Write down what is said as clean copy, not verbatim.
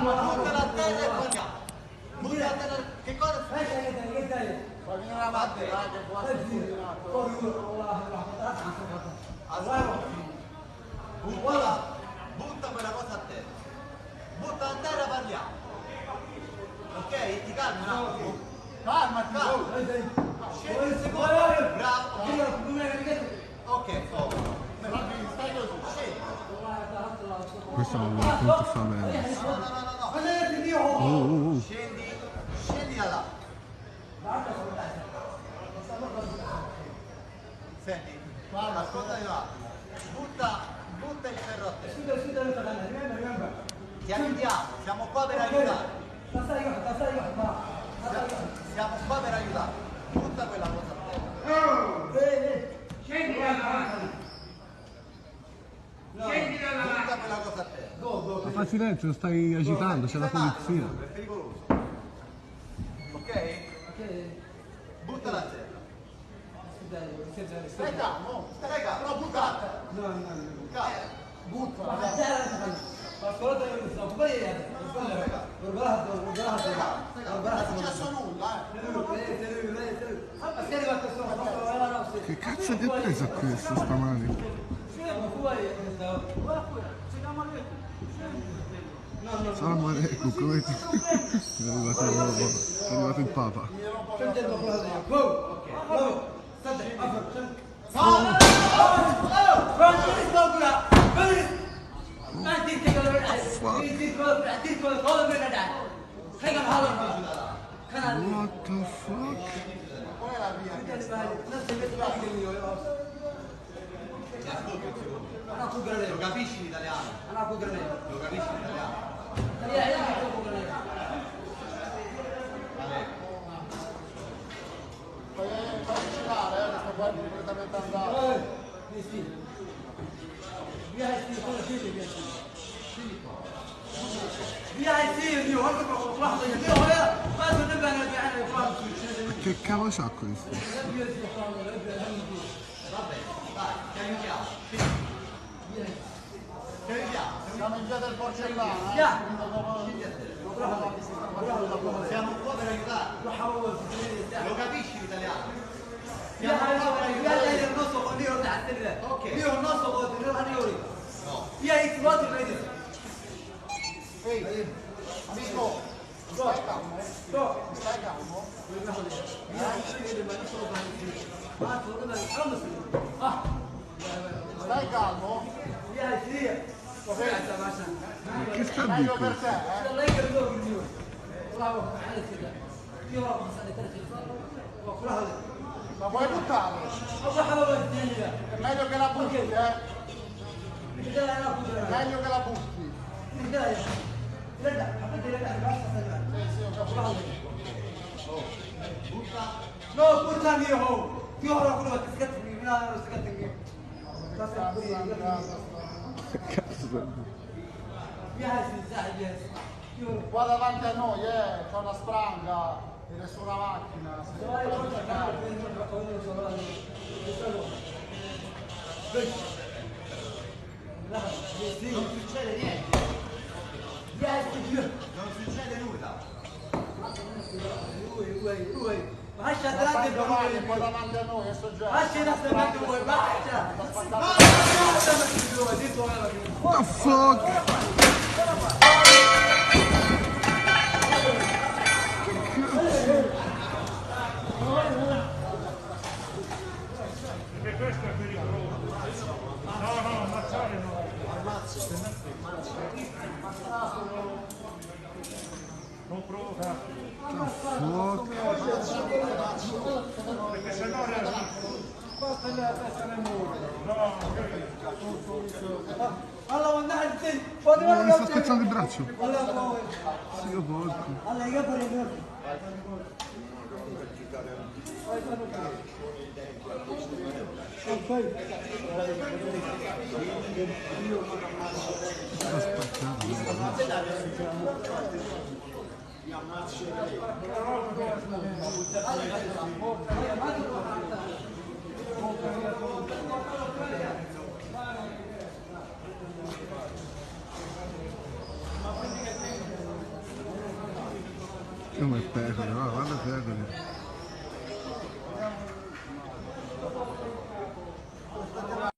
buttala a terra e parliamo. Buttala a terra, che cosa fai? Poi viene la mattina, che può essere Butta quella cosa a terra. Butta a terra, parliamo. Ok? Ti calmi un attimo. calma, Scendi il secondo. Bravo. Ok, stai così, scendi. Questo non lo racconto fa bene. No. Scendi da là. Senti, ascoltami un attimo. Butta il ferro a terra. Ti aiutiamo, siamo qua per aiutare. Siamo qua per aiutare. Butta quella cosa a terra. Scendi dalla Butta quella cosa a terra. Ma fa silenzio, lo stai agitando, c'è la polizia. È pericoloso. Ok? Buttala a terra. Stai calmo, Stai calmo, no, buttala. buttala. Non è successo nulla, Che cazzo ti ha preso a questo stamani? Salam alaikum, come ti... è arrivato il Papa. What the fuck? qual è la via? Lo capisci l'italiano? Lo capisci l'italiano? Fai girare, sto qua completamente andato. Che cavolo c'ha questo? Vabbè, dai, ti aiutiamo. Ti aiutiamo. Siamo in via del Porcellano. Siamo qua per aiutare. Lo capisci l'italiano? Ehi, amico, stai calmo? Stai calmo? Stai calmo? Che sta a dire Meglio per questo? te, Ma vuoi buttare? È meglio che la butti, Meglio che la butti. No, buttami io! Io ora quello che scattami, mi ha scattami. Qua davanti a noi, c'è una spranga e nessuna macchina. Non succede niente. Non succede nulla. Vai davanti, qua davanti a noi, è soggetto. What the fuck? Questo è pericoloso. No, ammazzare no. Non provocare. Fuck. Perché se no Mi sta spezzando il braccio. Sì, io porco. Sta spaccando. Come pecore, va, guarda pecore.